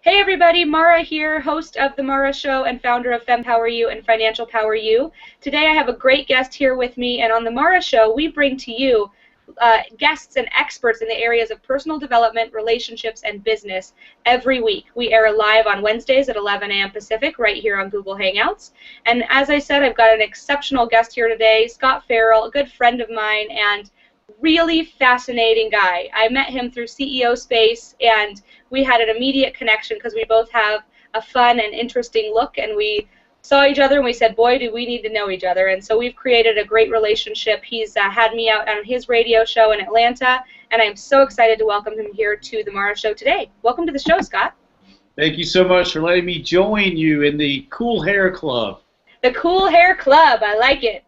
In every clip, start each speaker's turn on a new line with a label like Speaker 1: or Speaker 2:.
Speaker 1: Hey everybody, Mara here, host of The Mara Show and founder of FemPower You and Financial Power You. Today I have a great guest here with me, and on The Mara Show we bring to you guests and experts in the areas of personal development, relationships, and business every week. We air live on Wednesdays at 11 a.m. Pacific right here on Google Hangouts. And as I said, I've got an exceptional guest here today, Scot Ferrell, a good friend of mine and really fascinating guy. I met him through CEO Space, and we had an immediate connection because we both have a fun and interesting look, and we saw each other and we said, boy, do we need to know each other. And so we've created a great relationship. He's had me out on his radio show in Atlanta, and I'm so excited to welcome him here to the Mara Show today. Welcome to the show, Scot.
Speaker 2: Thank you so much for letting me join you in the Cool Hair Club.
Speaker 1: The Cool Hair Club, I like it.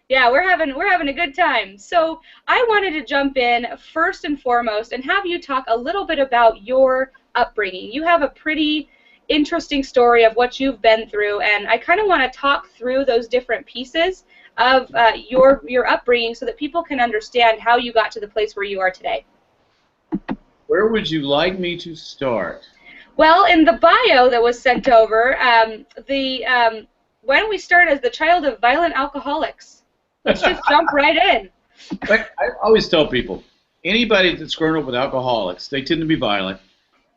Speaker 1: Yeah, we're having a good time. So I wanted to jump in first and foremost and have you talk a little bit about your upbringing. You have a pretty interesting story of what you've been through, and I kind of want to talk through those different pieces of your upbringing so that people can understand how you got to the place where you are today.
Speaker 2: Where would you like me to start?
Speaker 1: Well, in the bio that was sent over, why don't we start as the child of violent alcoholics? Let's just jump right in.
Speaker 2: I always tell people, anybody that's grown up with alcoholics, they tend to be violent.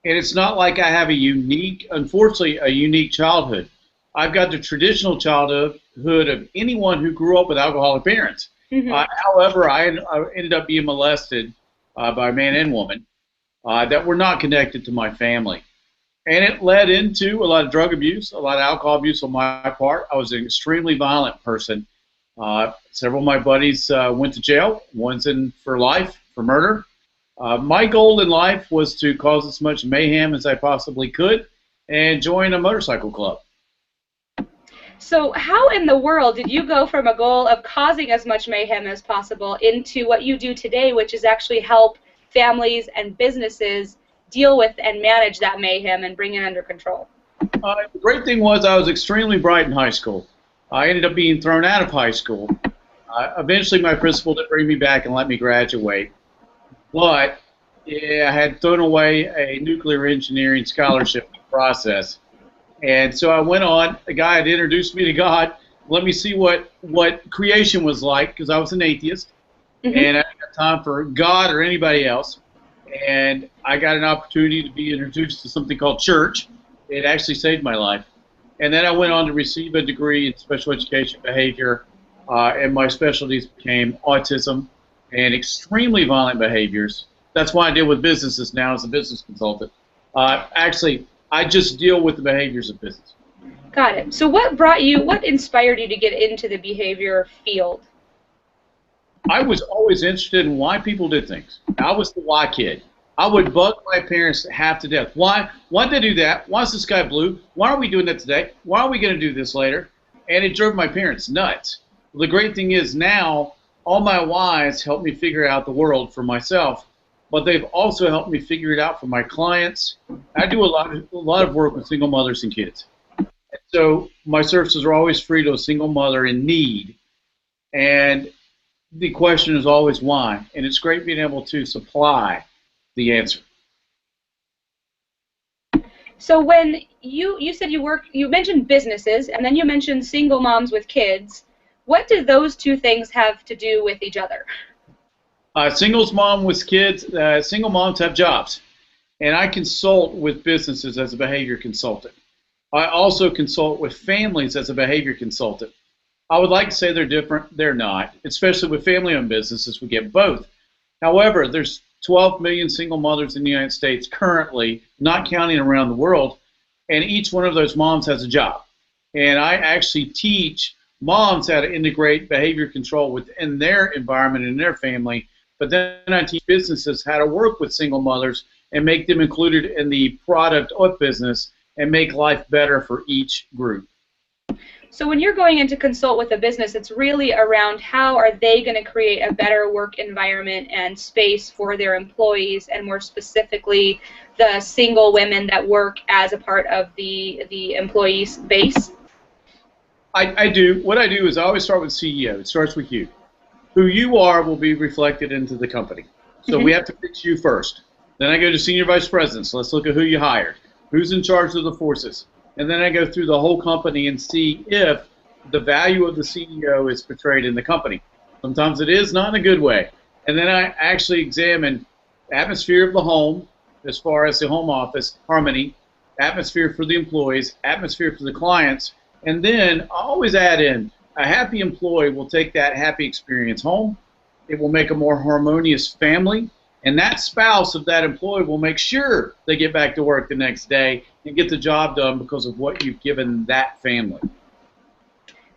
Speaker 2: And it's not like I have unfortunately, a unique childhood. I've got the traditional childhood of anyone who grew up with alcoholic parents. Mm-hmm. However, I ended up being molested by a man and woman that were not connected to my family. And it led into a lot of drug abuse, a lot of alcohol abuse on my part. I was an extremely violent person. Several of my buddies went to jail. One's in for life for murder. My goal in life was to cause as much mayhem as I possibly could and join a motorcycle club.
Speaker 1: So how in the world did you go from a goal of causing as much mayhem as possible into what you do today, which is actually help families and businesses deal with and manage that mayhem and bring it under control?
Speaker 2: The great thing was I was extremely bright in high school. I ended up being thrown out of high school. Eventually, my principal did bring me back and let me graduate. But I had thrown away a nuclear engineering scholarship process. And so I went on. A guy had introduced me to God. Let me see what creation was like, because I was an atheist. Mm-hmm. And I didn't have time for God or anybody else. And I got an opportunity to be introduced to something called church. It actually saved my life. And then I went on to receive a degree in special education behavior, and my specialties became autism and extremely violent behaviors. That's why I deal with businesses now as a business consultant. Actually, I just deal with the behaviors of business.
Speaker 1: Got it. So what inspired you to get into the behavior field?
Speaker 2: I was always interested in why people did things. I was the why kid. I would bug my parents half to death. Why did they do that? Why is the sky blue? Why are we doing that today? Why are we going to do this later? And it drove my parents nuts. Well, the great thing is now all my whys help me figure out the world for myself, but they've also helped me figure it out for my clients. I do a lot of work with single mothers and kids. So my services are always free to a single mother in need. And the question is always why. And it's great being able to supply the answer.
Speaker 1: So when you said you mentioned businesses, and then you mentioned single moms with kids. What do those two things have to do with each other?
Speaker 2: Single moms have jobs, and I consult with businesses as a behavior consultant. I also consult with families as a behavior consultant. I would like to say they're different. They're not, especially with family-owned businesses. We get both. However, there's 12 million single mothers in the United States currently, not counting around the world, and each one of those moms has a job. And I actually teach moms how to integrate behavior control within their environment and their family, but then I teach businesses how to work with single mothers and make them included in the product of business and make life better for each group.
Speaker 1: So when you're going in to consult with a business, it's really around how are they going to create a better work environment and space for their employees, and more specifically, the single women that work as a part of the employees base?
Speaker 2: I do. What I do is I always start with CEO. It starts with you. Who you are will be reflected into the company. So we have to fix you first. Then I go to senior vice presidents. Let's look at who you hired. who's in charge of the forces. And then I go through the whole company and see if the value of the CEO is portrayed in the company. Sometimes it is, not in a good way. And then I actually examine atmosphere of the home, as far as the home office, harmony, atmosphere for the employees, atmosphere for the clients, and then I always add in a happy employee will take that happy experience home. It will make a more harmonious family, and that spouse of that employee will make sure they get back to work the next day and get the job done because of what you've given that family.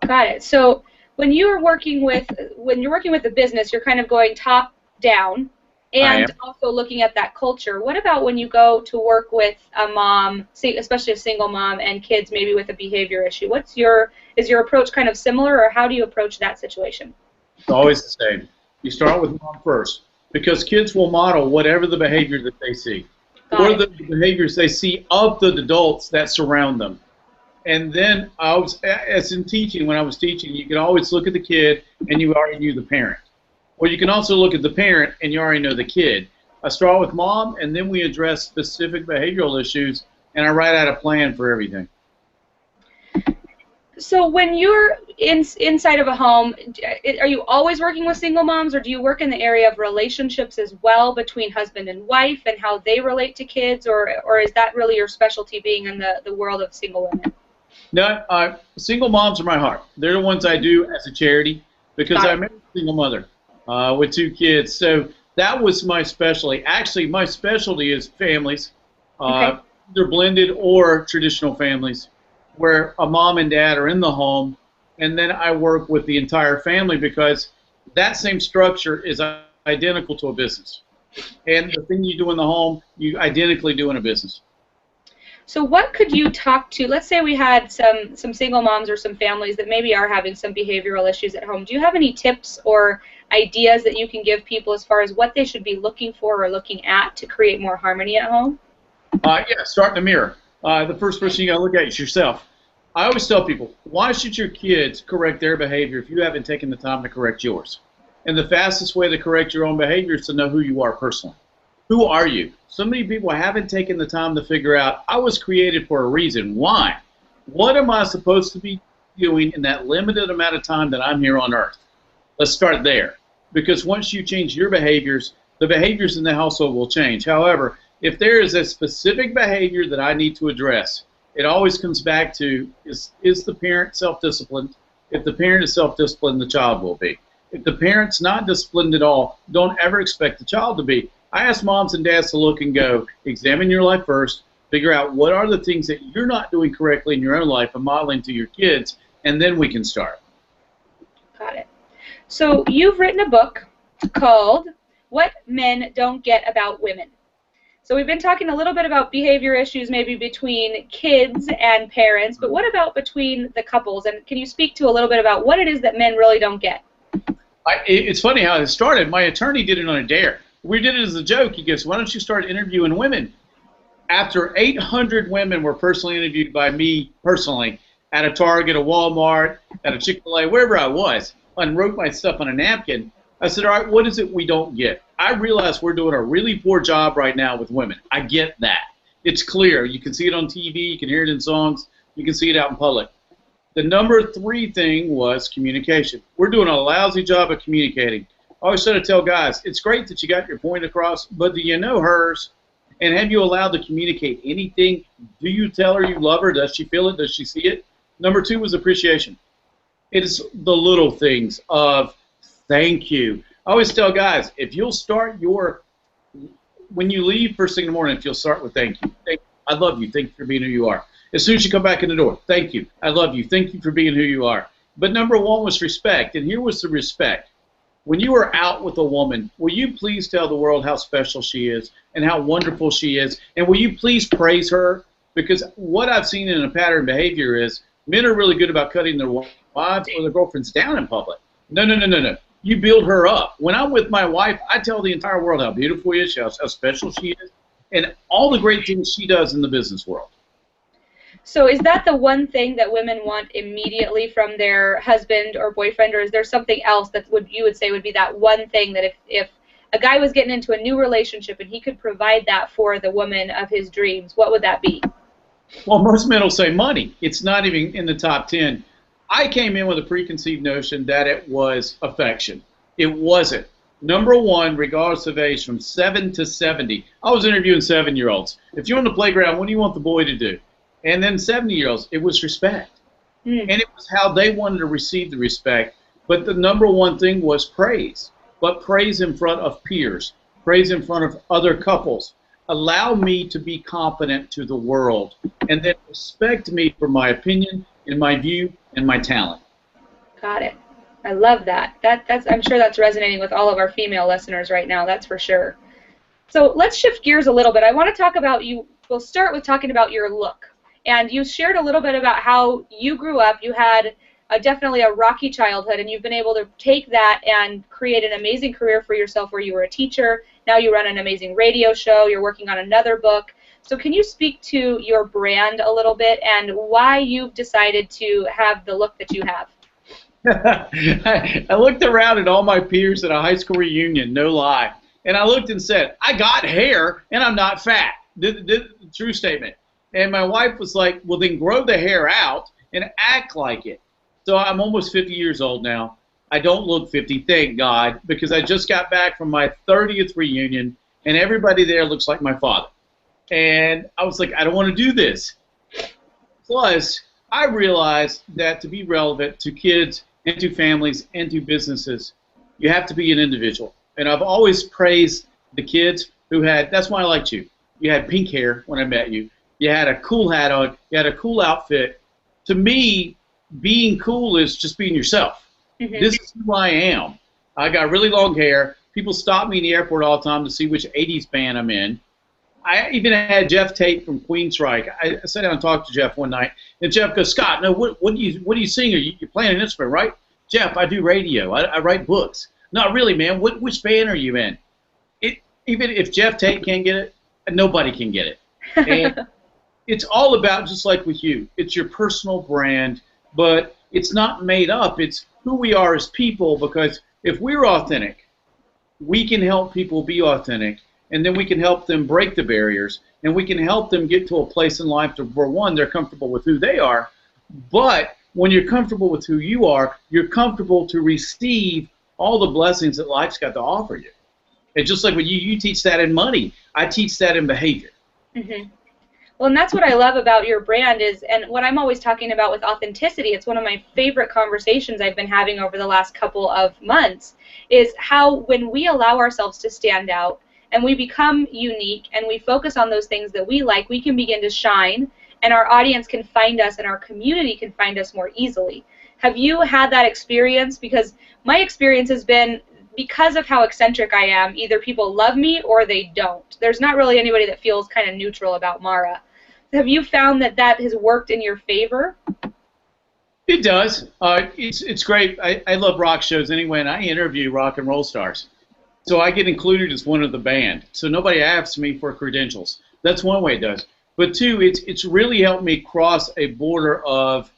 Speaker 1: Got it. So when you're working with a business, you're kind of going top down and also looking at that culture. What about when you go to work with a mom, especially a single mom, and kids maybe with a behavior issue? Is your approach kind of similar, or how do you approach that situation?
Speaker 2: It's always the same. You start with mom first, because kids will model whatever the behavior that they see, or the behaviors they see of the adults that surround them. And then as in teaching, when I was teaching, you could always look at the kid and you already knew the parent. Or you can also look at the parent and you already know the kid. I start with mom, and then we address specific behavioral issues, and I write out a plan for everything.
Speaker 1: So when you're inside of a home, are you always working with single moms, or do you work in the area of relationships as well between husband and wife and how they relate to kids, or is that really your specialty, being in the world of single women?
Speaker 2: No, single moms are my heart. They're the ones I do as a charity, because I married a single mother with 2 kids. So that was my specialty. Actually, my specialty is families, either blended or traditional families, where a mom and dad are in the home, and then I work with the entire family, because that same structure is identical to a business. And the thing you do in the home, you identically do in a business.
Speaker 1: So what could you talk to? Let's say we had some single moms or some families that maybe are having some behavioral issues at home. Do you have any tips or ideas that you can give people as far as what they should be looking for or looking at to create more harmony at home?
Speaker 2: Yeah, start in the mirror. The first person you got to look at is yourself. I always tell people, why should your kids correct their behavior if you haven't taken the time to correct yours? And the fastest way to correct your own behavior is to know who you are personally. Who are you? So many people haven't taken the time to figure out, I was created for a reason. Why? What am I supposed to be doing in that limited amount of time that I'm here on earth? Let's start there. Because once you change your behaviors, the behaviors in the household will change. However, if there is a specific behavior that I need to address, it always comes back to, is the parent self-disciplined? If the parent is self-disciplined, the child will be. If the parent's not disciplined at all, don't ever expect the child to be. I ask moms and dads to look and go, examine your life first, figure out what are the things that you're not doing correctly in your own life and modeling to your kids, and then we can start.
Speaker 1: Got it. So you've written a book called What Men Don't Get About Women. So we've been talking a little bit about behavior issues maybe between kids and parents, but what about between the couples? And can you speak to a little bit about what it is that men really don't get?
Speaker 2: It's funny how it started. My attorney did it on a dare. We did it as a joke. He goes, why don't you start interviewing women? After 800 women were personally interviewed by me personally at a Target, a Walmart, at a Chick-fil-A, wherever I was, and wrote my stuff on a napkin, I said, all right, what is it we don't get? I realize we're doing a really poor job right now with women. I get that. It's clear. You can see it on TV. You can hear it in songs. You can see it out in public. The number 3 thing was communication. We're doing a lousy job of communicating. I always try to tell guys, it's great that you got your point across, but do you know hers? And have you allowed to communicate anything? Do you tell her you love her? Does she feel it? Does she see it? Number 2 was appreciation. It is the little things of thank you. I always tell guys, if you'll start when you leave first thing in the morning, if you'll start with thank you. I love you. Thank you for being who you are. As soon as you come back in the door, thank you. I love you. Thank you for being who you are. But number 1 was respect, and here was the respect. When you are out with a woman, will you please tell the world how special she is and how wonderful she is? And will you please praise her? Because what I've seen in a pattern behavior is men are really good about cutting their wives or their girlfriends down in public. No, no, no, no, no. You build her up. When I'm with my wife, I tell the entire world how beautiful she is, how special she is, and all the great things she does in the business world.
Speaker 1: So is that the one thing that women want immediately from their husband or boyfriend, or is there something else that you would say would be that one thing that if a guy was getting into a new relationship and he could provide that for the woman of his dreams, what would that be?
Speaker 2: Well, most men will say money. It's not even in the top 10. I came in with a preconceived notion that it was affection. It wasn't. Number one, regardless of age, from 7 to 70. I was interviewing 7-year-olds. If you're on the playground, what do you want the boy to do? And then 70-year-olds, it was respect.
Speaker 1: Mm.
Speaker 2: And it was how they wanted to receive the respect. But the number one thing was praise. But praise in front of peers, praise in front of other couples. Allow me to be confident to the world, and then respect me for my opinion and my view and my talent.
Speaker 1: Got it. I love that. I'm sure that's resonating with all of our female listeners right now, that's for sure. So let's shift gears a little bit. I want to talk about you. We'll start with talking about your look. And you shared a little bit about how you grew up. You had definitely a rocky childhood, and you've been able to take that and create an amazing career for yourself where you were a teacher. Now you run an amazing radio show. You're working on another book. So can you speak to your brand a little bit and why you've decided to have the look that you have?
Speaker 2: I looked around at all my peers at a high school reunion, no lie, and I looked and said, I got hair and I'm not fat. The true statement. And my wife was like, well, then grow the hair out and act like it. So I'm almost 50 years old now. I don't look 50, thank God, because I just got back from my 30th reunion, and everybody there looks like my father. And I was like, I don't want to do this. Plus, I realized that to be relevant to kids and to families and to businesses, you have to be an individual. And I've always praised the kids who had, that's why I liked you. You had pink hair when I met you. You had a cool hat on. You had a cool outfit. To me, being cool is just being yourself. Mm-hmm. This is who I am. I got really long hair. People stop me in the airport all the time to see which 80s band I'm in. I even had Jeff Tate from Queensryche. I sat down and talked to Jeff one night, and Jeff goes, Scott, no, what do you sing? You're playing an instrument, right? Jeff, I do radio. I write books. Not really, man. Which band are you in? Even if Jeff Tate can't get it, nobody can get it. And it's all about, just like with you, it's your personal brand, but it's not made up. It's who we are as people, because if we're authentic, we can help people be authentic, and then we can help them break the barriers, and we can help them get to a place in life where, one, they're comfortable with who they are, but when you're comfortable with who you are, you're comfortable to receive all the blessings that life's got to offer you. And just like when you teach that in money, I teach that in behavior.
Speaker 1: Mm-hmm. Well, and that's what I love about your brand is, and what I'm always talking about with authenticity, it's one of my favorite conversations I've been having over the last couple of months, is how when we allow ourselves to stand out and we become unique and we focus on those things that we like, we can begin to shine, and our audience can find us and our community can find us more easily. Have you had that experience? Because my experience has been, because of how eccentric I am, either people love me or they don't. There's not really anybody that feels kind of neutral about Mara. Have you found that that has worked in your favor?
Speaker 2: It does. It's great. I love rock shows anyway, and I interview rock and roll stars. So I get included as one of the band. So nobody asks me for credentials. That's one way it does. But two, it's really helped me cross a border of,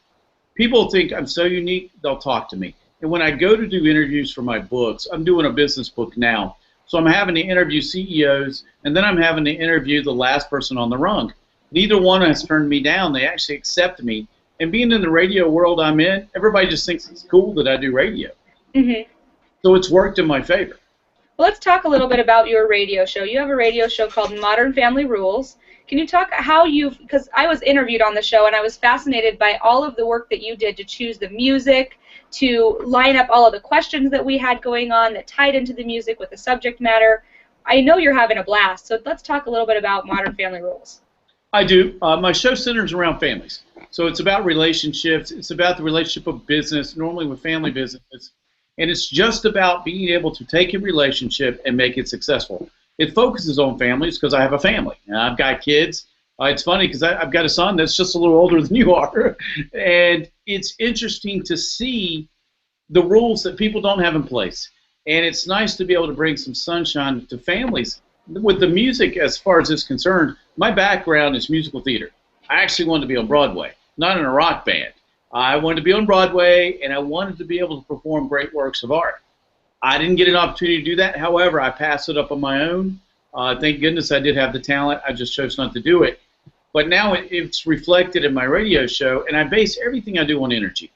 Speaker 2: people think I'm so unique, they'll talk to me. And when I go to do interviews for my books, I'm doing a business book now. So I'm having to interview CEOs, and then I'm having to interview the last person on the rung. Neither one has turned me down. They actually accept me. And being in the radio world I'm in, everybody just thinks it's cool that I do radio. Mm-hmm. So it's worked in my favor.
Speaker 1: Well, let's talk a little bit about your radio show. You have a radio show called Modern Family Rules. Can you talk how because I was interviewed on the show, and I was fascinated by all of the work that you did to choose the music, to line up all of the questions that we had going on that tied into the music with the subject matter. I know you're having a blast, so let's talk a little bit about Modern Family Rules.
Speaker 2: I do. My show centers around families. So it's about relationships. It's about the relationship of business, normally with family businesses. And it's just about being able to take a relationship and make it successful. It focuses on families because I have a family. And I've got kids. It's funny because I've got a son that's just a little older than you are. And it's interesting to see the rules that people don't have in place. And it's nice to be able to bring some sunshine to families. With the music, as far as it's concerned, my background is musical theater. I actually wanted to be on Broadway, not in a rock band. I wanted to be on Broadway, and I wanted to be able to perform great works of art. I didn't get an opportunity to do that. However, I passed it up on my own. Thank goodness I did have the talent. I just chose not to do it. but now it's reflected in my radio show, and I base everything I do on energy.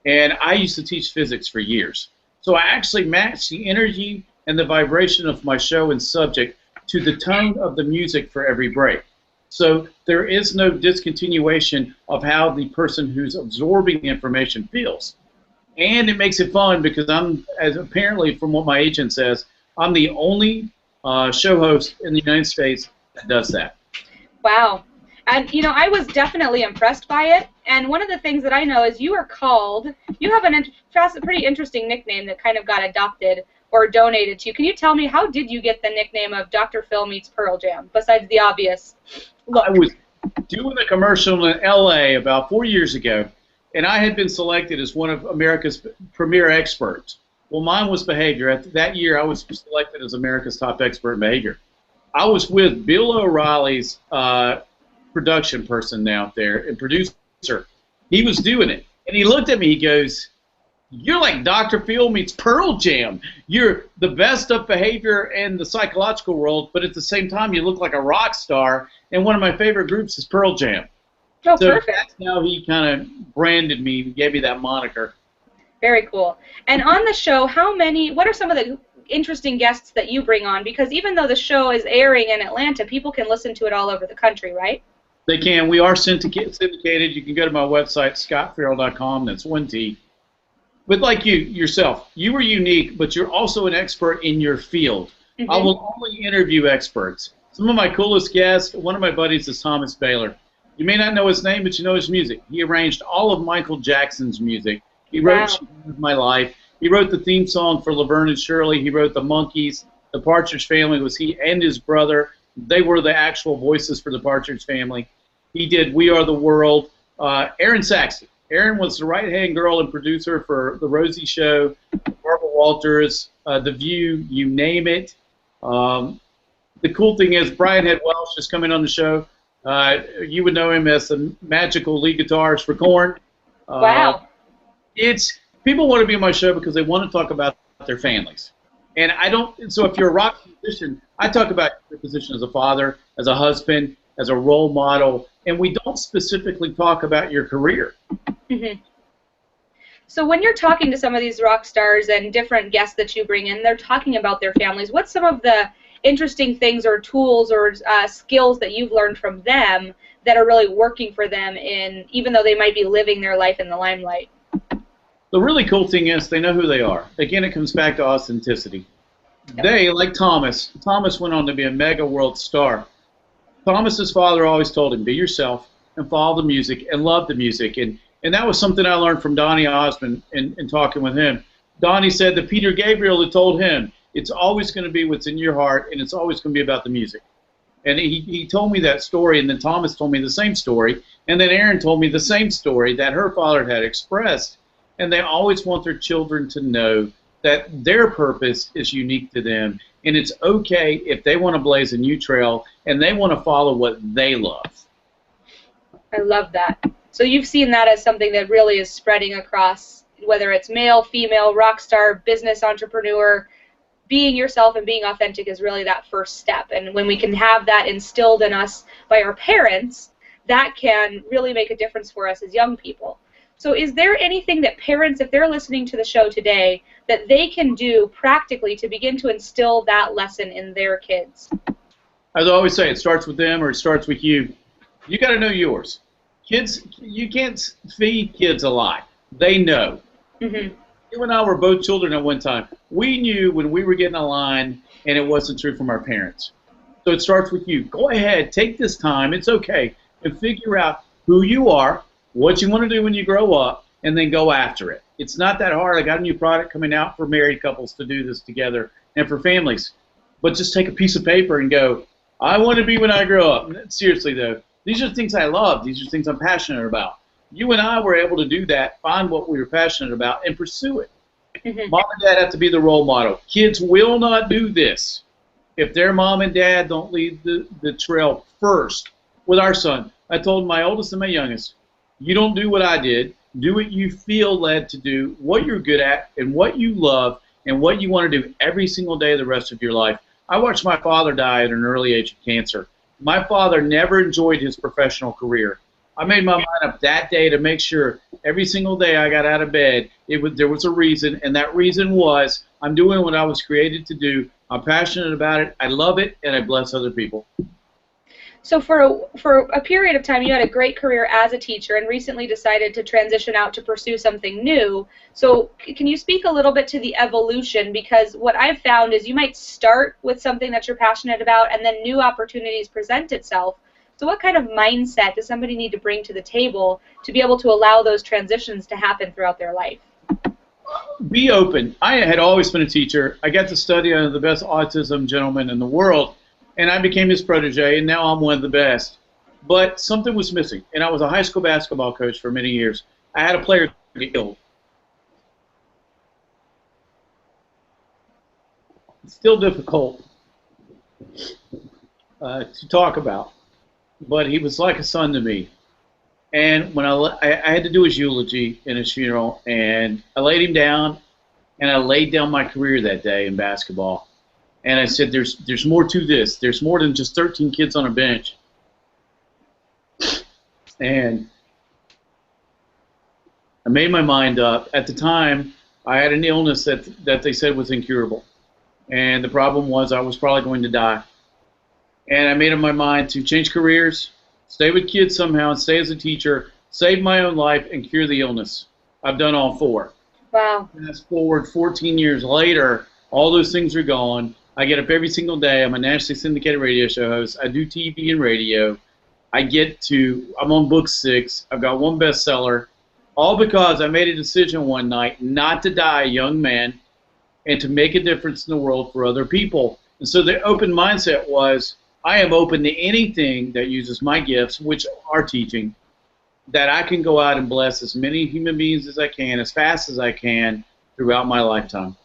Speaker 2: And I used to teach physics for years. So I actually match the energy and the vibration of my show and subject to the tone of the music for every break. So there is no discontinuation of how the person who's absorbing the information feels. And it makes it fun because as apparently from what my agent says, I'm the only show host in the United States that does that.
Speaker 1: Wow. And, you know, I was definitely impressed by it. And one of the things that I know is you have a pretty interesting nickname that kind of got adopted or donated to you. Can you tell me, how did you get the nickname of Dr. Phil meets Pearl Jam, besides the obvious look?
Speaker 2: I was doing a commercial in L.A. about 4 years ago, and I had been selected as one of America's premier experts. Well, mine was behavior. That year, I was selected as America's top expert in behavior. I was with Bill O'Reilly's production person out there and producer. He was doing it, and he looked at me. He goes, "You're like Dr. Phil meets Pearl Jam. You're the best of behavior and the psychological world, but at the same time, you look like a rock star. And one of my favorite groups is Pearl Jam."
Speaker 1: Oh,
Speaker 2: so
Speaker 1: perfect.
Speaker 2: That's how he kind of branded me, gave me that moniker.
Speaker 1: Very cool. And on the show, what are some of the interesting guests that you bring on? Because even though the show is airing in Atlanta, people can listen to it all over the country, right?
Speaker 2: They can. We are syndicated. You can go to my website, scotferrell.com. That's 1T. But like yourself, you are unique, but you're also an expert in your field.
Speaker 1: Mm-hmm.
Speaker 2: I will only interview experts. Some of my coolest guests, one of my buddies is Thomas Baylor. You may not know his name, but you know his music. He arranged all of Michael Jackson's music. He wrote She Was My Life. He wrote the theme song for Laverne and Shirley. He wrote the Monkees. The Partridge Family was he and his brother. They were the actual voices for the Partridge Family. He did We Are the World. Aaron Saxon. Aaron was the right-hand girl and producer for The Rosie Show, Barbara Walters, The View, you name it. The cool thing is Brian Head Welsh is coming on the show. You would know him as the magical lead guitarist for Korn.
Speaker 1: Wow.
Speaker 2: People want to be on my show because they want to talk about their families. And so if you're a rock musician, I talk about your position as a father, as a husband, as a role model, and we don't specifically talk about your career.
Speaker 1: Mm-hmm. So when you're talking to some of these rock stars and different guests that you bring in, they're talking about their families. What's some of the interesting things or tools or skills that you've learned from them that are really working for them, even though they might be living their life in the limelight?
Speaker 2: The really cool thing is they know who they are. Again, it comes back to authenticity. Yep. They, like Thomas went on to be a mega world star. Thomas's father always told him, be yourself and follow the music and love the music. And that was something I learned from Donny Osmond in talking with him. Donny said that Peter Gabriel had told him, it's always going to be what's in your heart, and it's always going to be about the music. And he told me that story, and then Thomas told me the same story, and then Erin told me the same story that her father had expressed. And they always want their children to know that their purpose is unique to them, and it's okay if they want to blaze a new trail and they want to follow what they love.
Speaker 1: I love that. So you've seen that as something that really is spreading across, whether it's male, female, rock star, business entrepreneur. Being yourself and being authentic is really that first step. And when we can have that instilled in us by our parents, that can really make a difference for us as young people. So is there anything that parents, if they're listening to the show today, that they can do practically to begin to instill that lesson in their kids?
Speaker 2: As I always say, it starts with them or it starts with you. You got to know yours. Kids, you can't feed kids a lie. They know. Mm-hmm. You and I were both children at one time. We knew when we were getting a line and it wasn't true from our parents. So it starts with you. Go ahead, take this time, it's okay, and figure out who you are, what you want to do when you grow up, and then go after it. It's not that hard. I got a new product coming out for married couples to do this together and for families. But just take a piece of paper and go, I want to be when I grow up. Seriously, though, these are things I love. These are things I'm passionate about. You and I were able to do that, find what we were passionate about, and pursue it. Mm-hmm. Mom and dad have to be the role model. Kids will not do this if their mom and dad don't lead the trail first. With our son, I told my oldest and my youngest, you don't do what I did. Do what you feel led to do, what you're good at, and what you love, and what you want to do every single day of the rest of your life. I watched my father die at an early age of cancer, My father never enjoyed his professional career. I made my mind up that day to make sure every single day I got out of bed, there was a reason, and that reason was I'm doing what I was created to do. I'm passionate about it. I love it, and I bless other people.
Speaker 1: So for a period of time, you had a great career as a teacher and recently decided to transition out to pursue something new. So can you speak a little bit to the evolution? Because what I've found is you might start with something that you're passionate about and then new opportunities present itself. So what kind of mindset does somebody need to bring to the table to be able to allow those transitions to happen throughout their life?
Speaker 2: Be open. I had always been a teacher. I got to study under the best autism gentleman in the world, and I became his protege, and now I'm one of the best. But something was missing, and I was a high school basketball coach for many years. I had a player get ill. It's still difficult to talk about, but he was like a son to me. And when I had to do his eulogy in his funeral, and I laid him down, and I laid down my career that day in basketball. And I said, there's more to this. There's more than just 13 kids on a bench. And I made my mind up. At the time, I had an illness that they said was incurable. And the problem was I was probably going to die. And I made up my mind to change careers, stay with kids somehow, and stay as a teacher, save my own life, and cure the illness. I've done all four.
Speaker 1: Wow.
Speaker 2: Fast forward 14 years later, all those things are gone. I get up every single day. I'm a nationally syndicated radio show host. I do TV and radio. I'm on book 6. I've got 1 bestseller, all because I made a decision one night not to die a young man and to make a difference in the world for other people. And so the open mindset was, I am open to anything that uses my gifts, which are teaching, that I can go out and bless as many human beings as I can, as fast as I can, throughout my lifetime.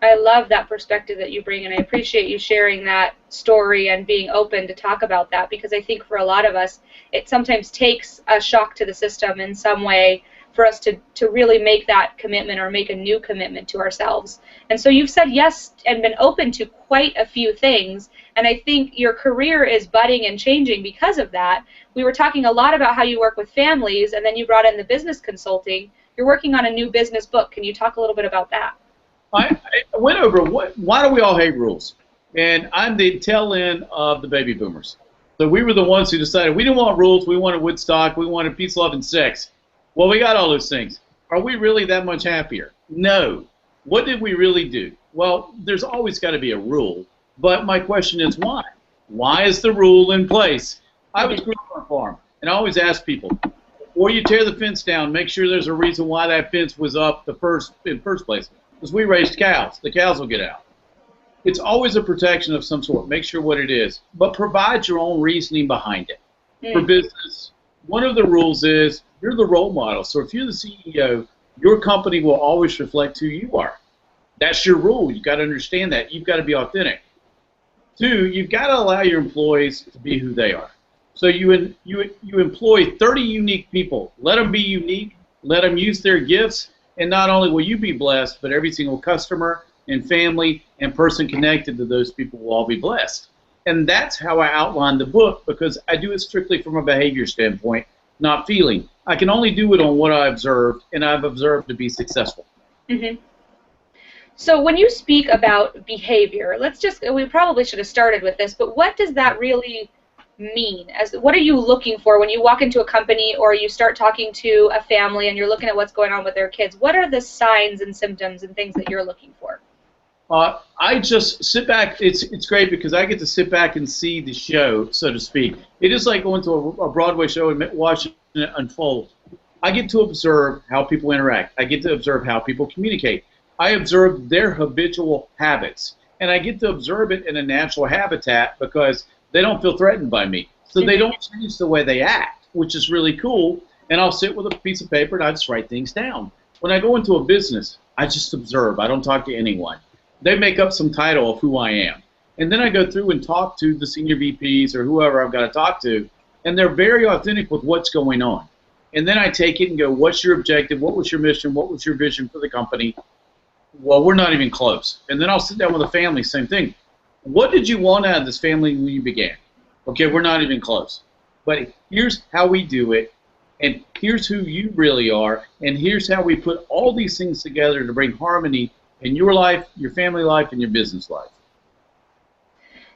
Speaker 1: I love that perspective that you bring, and I appreciate you sharing that story and being open to talk about that, because I think for a lot of us, it sometimes takes a shock to the system in some way for us to really make that commitment or make a new commitment to ourselves. And so you've said yes and been open to quite a few things, and I think your career is budding and changing because of that. We were talking a lot about how you work with families, and then you brought in the business consulting. You're working on a new business book. Can you talk a little bit about that?
Speaker 2: I went over why do we all hate rules? And I'm the tail end of the baby boomers. So we were the ones who decided we didn't want rules, we wanted Woodstock, we wanted peace, love, and sex. Well, we got all those things. Are we really that much happier? No. What did we really do? Well, there's always got to be a rule, but my question is why? Why is the rule in place? I was grew up on a farm, and I always ask people, before you tear the fence down, make sure there's a reason why that fence was up in the first place. Because we raised cows. The cows will get out. It's always a protection of some sort. Make sure what it is. But provide your own reasoning behind it. For business, one of the rules is you're the role model. So if you're the CEO, your company will always reflect who you are. That's your rule. You've got to understand that. You've got to be authentic. 2, you've got to allow your employees to be who they are. So you employ 30 unique people. Let them be unique. Let them use their gifts. And not only will you be blessed, but every single customer and family and person connected to those people will all be blessed. And that's how I outlined the book, because I do it strictly from a behavior standpoint, not feeling. I can only do it on what I observed, and I've observed to be successful.
Speaker 1: Mm-hmm. So when you speak about behavior, we probably should have started with this, but what does that really mean? What are you looking for when you walk into a company or you start talking to a family and you're looking at what's going on with their kids? What are the signs and symptoms and things that you're looking for?
Speaker 2: I just sit back. It's great because I get to sit back and see the show, so to speak. It is like going to a Broadway show and watching it unfold. I get to observe how people interact. I get to observe how people communicate. I observe their habitual habits, and I get to observe it in a natural habitat because they don't feel threatened by me. So they don't change the way they act, which is really cool. And I'll sit with a piece of paper and I just write things down. When I go into a business, I just observe. I don't talk to anyone. They make up some title of who I am. And then I go through and talk to the senior VPs or whoever I've got to talk to, and they're very authentic with what's going on. And then I take it and go, what's your objective? What was your mission? What was your vision for the company? Well, we're not even close. And then I'll sit down with a family, same thing. What did you want out of this family when you began? Okay, we're not even close. But here's how we do it, and here's who you really are, and here's how we put all these things together to bring harmony in your life, your family life, and your business life.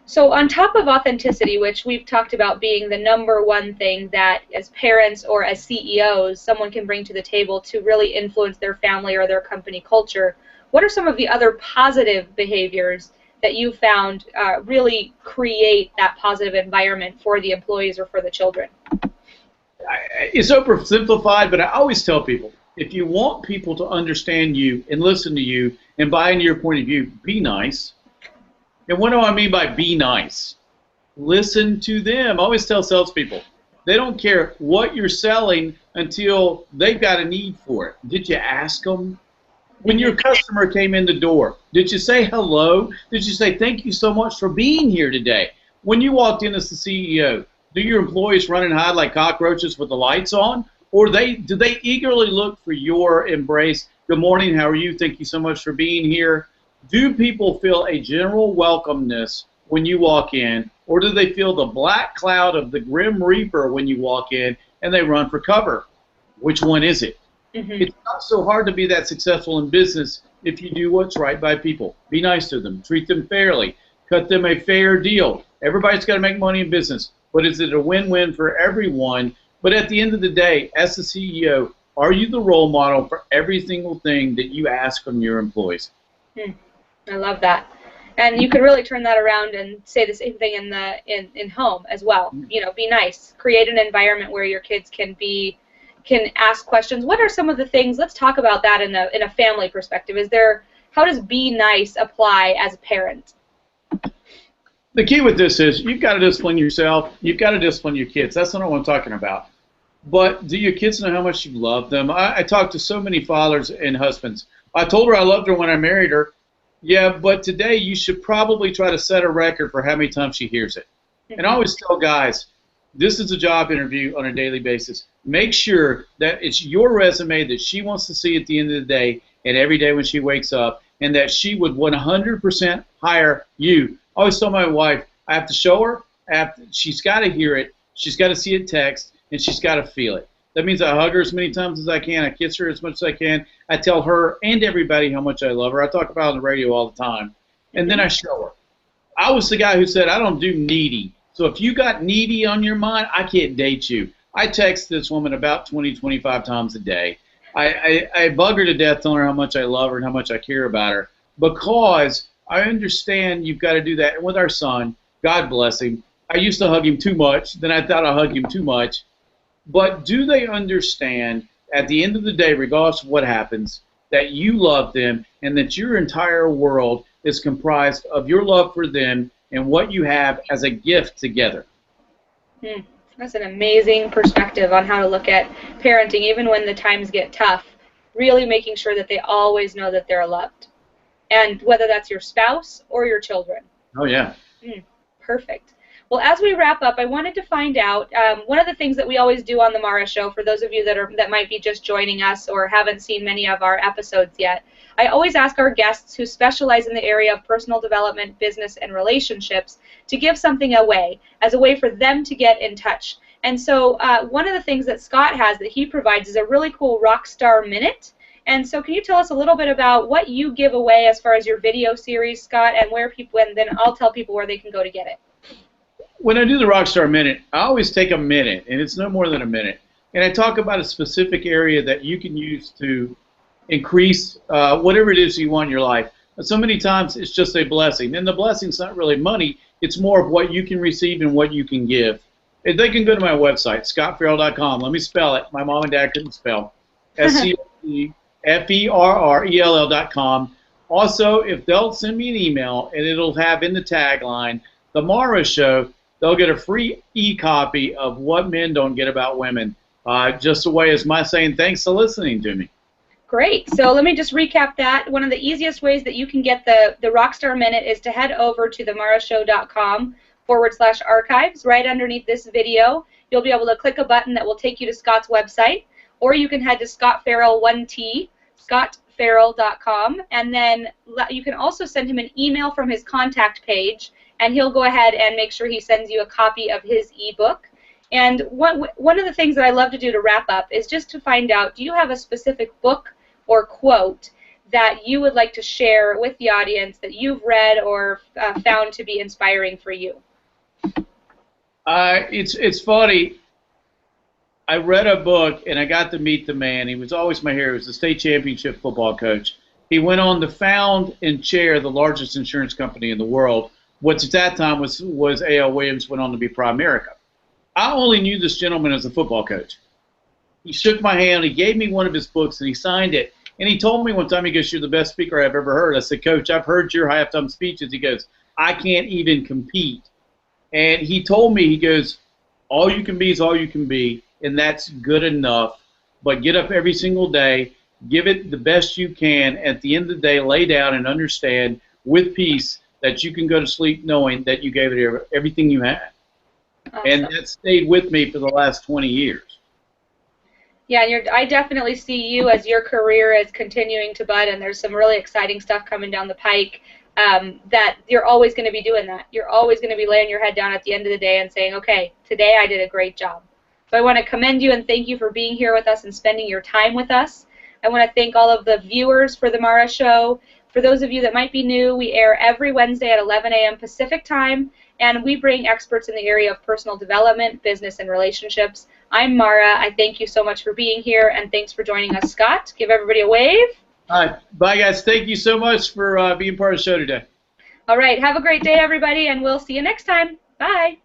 Speaker 1: So on top of authenticity, which we've talked about being the #1 thing that as parents or as CEOs someone can bring to the table to really influence their family or their company culture, what are some of the other positive behaviors that you found really create that positive environment for the employees or for the children?
Speaker 2: It's oversimplified, but I always tell people, if you want people to understand you and listen to you and buy into your point of view, be nice. And what do I mean by be nice? Listen to them. I always tell salespeople, they don't care what you're selling until they've got a need for it. Did you ask them? When your customer came in the door, did you say hello? Did you say thank you so much for being here today? When you walked in as the CEO, do your employees run and hide like cockroaches with the lights on? Or do they eagerly look for your embrace? Good morning, how are you? Thank you so much for being here. Do people feel a general welcomeness when you walk in, or do they feel the black cloud of the Grim Reaper when you walk in and they run for cover? Which one is it? Mm-hmm. It's not so hard to be that successful in business if you do what's right by people. Be nice to them. Treat them fairly. Cut them a fair deal. Everybody's got to make money in business, but is it a win-win for everyone? But at the end of the day, as the CEO, are you the role model for every single thing that you ask from your employees?
Speaker 1: I love that. And you could really turn that around and say the same thing in home as well. You know, be nice. Create an environment where your kids can ask questions. What are some of the things? Let's talk about that in a family perspective. How does be nice apply as a parent?
Speaker 2: The key with this is you've got to discipline yourself. You've got to discipline your kids. That's not what I'm talking about. But do your kids know how much you love them? I talk to so many fathers and husbands. I told her I loved her when I married her. Yeah, but today you should probably try to set a record for how many times she hears it. And I always tell guys, this is a job interview on a daily basis. Make sure that it's your resume that she wants to see at the end of the day and every day when she wakes up, and that she would 100% hire you. I always tell my wife, I have to show her, she's got to hear it, she's got to see it text, and she's got to feel it. That means I hug her as many times as I can. I kiss her as much as I can. I tell her and everybody how much I love her. I talk about it on the radio all the time. And then I show her. I was the guy who said, I don't do needy. So if you got needy on your mind, I can't date you. I text this woman about 20, 25 times a day. I bug her to death telling her how much I love her and how much I care about her, because I understand you've got to do that. And with our son, God bless him, I used to hug him too much. Then I thought I hugged him too much. But do they understand at the end of the day, regardless of what happens, that you love them and that your entire world is comprised of your love for them and what you have as a gift together?
Speaker 1: That's an amazing perspective on how to look at parenting, even when the times get tough. Really making sure that they always know that they're loved, and whether that's your spouse or your children.
Speaker 2: Oh, yeah.
Speaker 1: Perfect. Well, as we wrap up, I wanted to find out, one of the things that we always do on the Mara Show, for those of you that might be just joining us or haven't seen many of our episodes yet, I always ask our guests who specialize in the area of personal development, business, and relationships to give something away as a way for them to get in touch. And so one of the things that Scott has that he provides is a really cool Rockstar Minute. And so can you tell us a little bit about what you give away as far as your video series, Scott, and where people, and then I'll tell people where they can go to get it.
Speaker 2: When I do the Rockstar Minute, I always take a minute, and it's no more than a minute, and I talk about a specific area that you can use to increase whatever it is you want in your life. But so many times it's just a blessing, and the blessing's not really money, it's more of what you can receive and what you can give. If they can go to my website, scotferrell.com. Let me spell it. My mom and dad couldn't spell. SCOTFERRELL.com. Also, if they'll send me an email, and it'll have in the tagline, The Mara Show, they'll get a free e-copy of What Men Don't Get About Women. Just a way as my saying, thanks for listening to me.
Speaker 1: Great. So let me just recap that. One of the easiest ways that you can get the Rockstar Minute is to head over to themarashow.com/archives. Right underneath this video, you'll be able to click a button that will take you to Scott's website, or you can head to Scot Ferrell 1T, scotferrell.com, and then you can also send him an email from his contact page, and he'll go ahead and make sure he sends you a copy of his ebook. And one of the things that I love to do to wrap up is just to find out, do you have a specific book or quote that you would like to share with the audience that you've read or found to be inspiring for you?
Speaker 2: It's funny. I read a book and I got to meet the man. He was always my hero. He was the state championship football coach. He went on to found and chair the largest insurance company in the world, which at that time was A.L. Williams, went on to be Primerica. I only knew this gentleman as a football coach. He shook my hand, he gave me one of his books, and he signed it. And he told me one time, he goes, "You're the best speaker I've ever heard." I said, "Coach, I've heard your halftime speeches." He goes, "I can't even compete." And he told me, he goes, "All you can be is all you can be, and that's good enough. But get up every single day, give it the best you can. At the end of the day, lay down and understand with peace that you can go to sleep knowing that you gave it everything you had."
Speaker 1: Awesome.
Speaker 2: And that stayed with me for the last 20 years.
Speaker 1: Yeah, and I definitely see you as your career is continuing to bud, and there's some really exciting stuff coming down the pike, that you're always going to be doing that. You're always going to be laying your head down at the end of the day and saying, okay, today I did a great job. So I want to commend you and thank you for being here with us and spending your time with us. I want to thank all of the viewers for the Mara Show. For those of you that might be new, we air every Wednesday at 11 a.m. Pacific time, and we bring experts in the area of personal development, business, and relationships. I'm Mara. I thank you so much for being here, and thanks for joining us, Scott. Give everybody a wave.
Speaker 2: All right. Bye, guys. Thank you so much for being part of the show today.
Speaker 1: All right. Have a great day, everybody, and we'll see you next time. Bye.